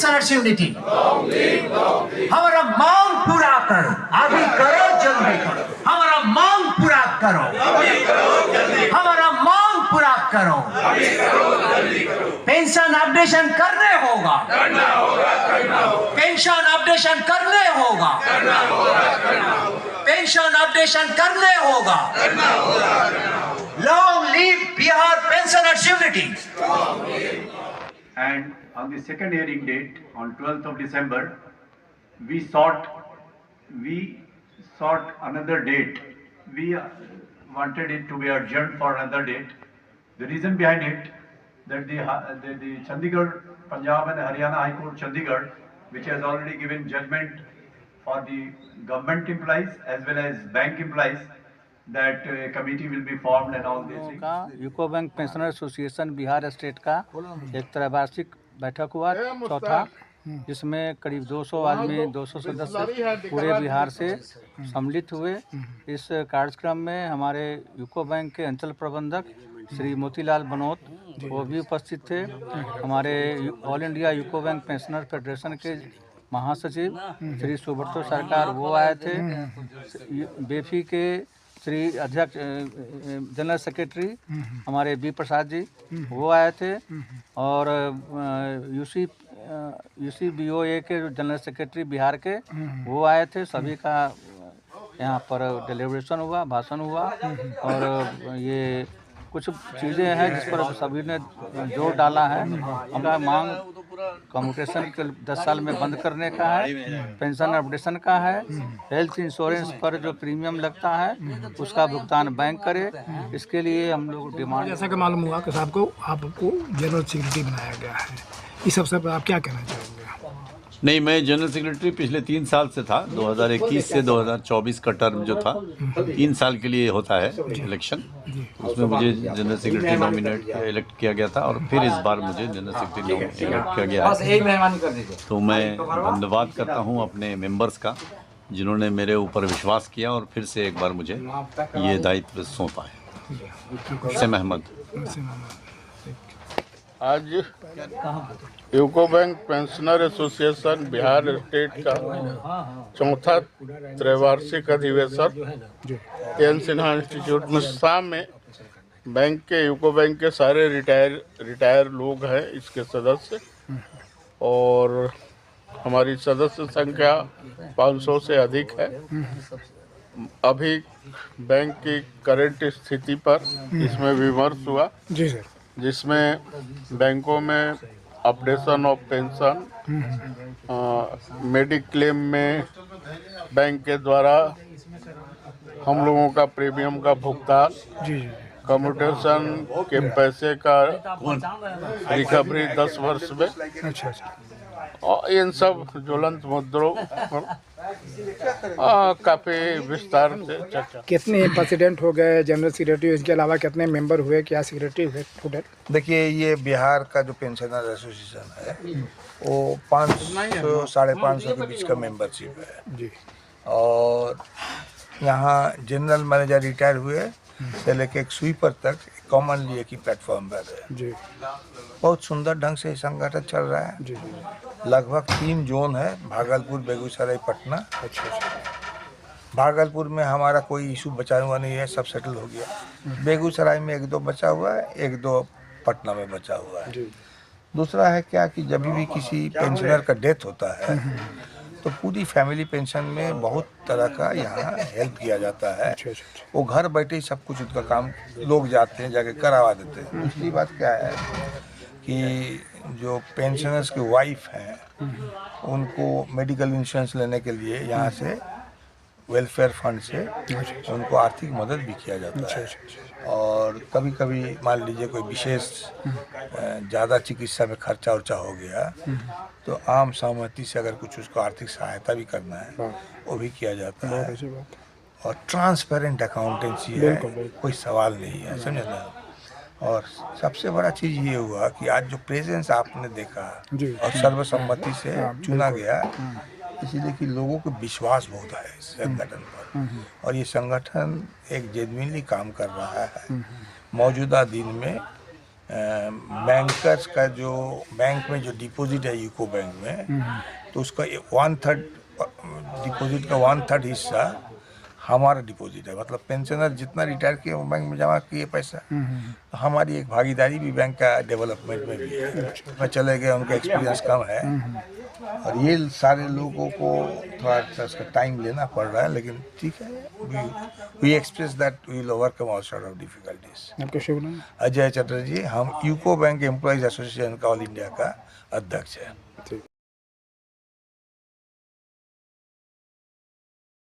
Pensioners unity. हमारा मांग पूरा करो, अभी करो, जल्दी करो। हमारा मांग पूरा करो, हमारा मांग पूरा करो। पेंशन अपडेशन करने होगा, पेंशन अपडेशन करने होगा, पेंशन अपडेशन करने होगा। Long live Bihar pensioners unity. And on the second hearing date, on 12th of December, we sought another date. We wanted it to be adjourned for another date. The reason behind it that the Chandigarh, Punjab and Haryana High Court Chandigarh, which has already given judgment for the government employees as well as bank employees, that committee will be formed and all these things. का UCO bank pensioner association Bihar state का एक त्रैवार्षिक बैठक हुआ चौथा, जिसमें करीब 200 आदमी 200 सदस्य पूरे बिहार से सम्मिलित हुए। इस कार्यक्रम में हमारे यूको बैंक के अंचल प्रबंधक श्री मोतीलाल बनोत वो भी उपस्थित थे। हमारे all India UCO bank pensioner federation के महासचिव श्री सुब्रतो सरकार वो आए थे। बेफी के श्री अध्यक्ष जनरल सेक्रेटरी हमारे बी प्रसाद जी वो आए थे, और यूसीबीओए के जनरल सेक्रेटरी बिहार के वो आए थे। सभी का यहाँ पर डिलीब्रेशन हुआ, भाषण हुआ, और ये कुछ चीज़ें हैं जिस पर सभी ने जोर डाला है। हमारा मांग कम्यूटेशन के 10 साल में बंद करने का है, पेंशन अपडेशन का है, हेल्थ इंश्योरेंस पर जो प्रीमियम लगता है उसका भुगतान बैंक करे। इसके लिए हम लोग डिमांड, जैसा कि मालूम हुआ कि साहब को आपको जनरल सेक्रेटरी बनाया गया है, इस अवसर पर आप क्या कहना चाहेंगे? नहीं, मैं जनरल सेक्रेटरी पिछले 3 साल से था। 2021 से 2024 का टर्म जो था 3 साल के लिए होता है इलेक्शन, उसमें मुझे जनरल सेक्रेटरी नॉमिनेट इलेक्ट किया गया था, और फिर इस बार मुझे जनरल सेक्रेटरी इलेक्ट किया गया है। तो मैं धन्यवाद करता हूं अपने मेंबर्स का, जिन्होंने मेरे ऊपर विश्वास किया और फिर से एक बार मुझे ये दायित्व सौंपा है। सैम अहमद। आज UCO bank pensioner association Bihar state का चौथा त्रैवार्षिक अधिवेशन एन सिन्हा इंस्टीट्यूट में शाम में बैंक के यूको बैंक के सारे रिटायर लोग हैं इसके सदस्य, और हमारी सदस्य संख्या 500 से अधिक है। अभी बैंक की करंट स्थिति पर इसमें विमर्श हुआ, जी सर, जिसमें बैंकों में अपडेशन ऑफ पेंशन, मेडिक्लेम में बैंक के द्वारा हम लोगों का प्रीमियम का भुगतान, कम्यूटेशन के पैसे का रिकवरी 10 वर्ष में, अच्छा, और इन सब ज्वलंत मुद्दों पर काफ़ी विस्तार से चर्चा। कितने प्रेसिडेंट हो गए, जनरल सेक्रेटरी, इसके अलावा कितने मेंबर हुए, क्या सेक्रेटरी हुए टोटल? देखिए, ये बिहार का जो पेंशनर एसोसिएशन है वो 500 साढ़े 500 के बीच का मेंबरशिप है जी, और यहाँ जनरल मैनेजर रिटायर हुए से लेके एक स्वीपर तक कॉमनली एक ही प्लेटफॉर्म पर है जी। बहुत सुंदर ढंग से संगठन चल रहा है जी। लगभग 3 जोन है, भागलपुर, बेगूसराय, पटना। अच्छा। भागलपुर में हमारा कोई इशू बचा हुआ नहीं है, सब सेटल हो गया। बेगूसराय में 1-2 बचा हुआ है, 1-2 पटना में बचा हुआ है। दूसरा है क्या कि जब भी किसी पेंशनर का डेथ होता है तो पूरी फैमिली पेंशन में बहुत तरह का यहाँ हेल्प किया जाता है। वो घर बैठे ही सब कुछ उनका काम लोग जाते हैं, जाके करवा देते हैं। दूसरी बात क्या है कि जो पेंशनर्स की वाइफ हैं उनको मेडिकल इंश्योरेंस लेने के लिए यहाँ से वेलफेयर फंड से उनको आर्थिक मदद भी किया जाता है। और कभी कभी मान लीजिए कोई विशेष ज़्यादा चिकित्सा में खर्चा उर्चा हो गया तो आम सहमति से अगर कुछ उसको आर्थिक सहायता भी करना है वो भी किया जाता है। और ट्रांसपेरेंट अकाउंटेंसी है, कोई सवाल नहीं है, समझे ना। और सबसे बड़ा चीज़ ये हुआ कि आज जो प्रेजेंस आपने देखा और सर्वसम्मति से चुना गया, इसीलिए कि लोगों को विश्वास बहुत है इस संगठन पर, और ये संगठन एक जेन्युइनली काम कर रहा है। मौजूदा दिन में बैंकर्स का जो बैंक में जो डिपॉजिट है यूको बैंक में, तो उसका 1/3 डिपॉजिट का 1/3 हिस्सा हमारा डिपॉजिट है। मतलब पेंशनर जितना रिटायर किए वो बैंक में जमा किए पैसा, तो हमारी एक भागीदारी भी बैंक का डेवलपमेंट में भी है। मैं चले गए, उनका एक्सपीरियंस कम है और ये सारे लोगों को थोड़ा सा इसका टाइम लेना पड़ रहा है, लेकिन ठीक है। We express that we will overcome all sort of difficulties. आपका शुभ नाम? अजय चटर्जी, हम यूको बैंक एम्प्लॉइज एसोसिएशन का ऑल इंडिया का अध्यक्ष है।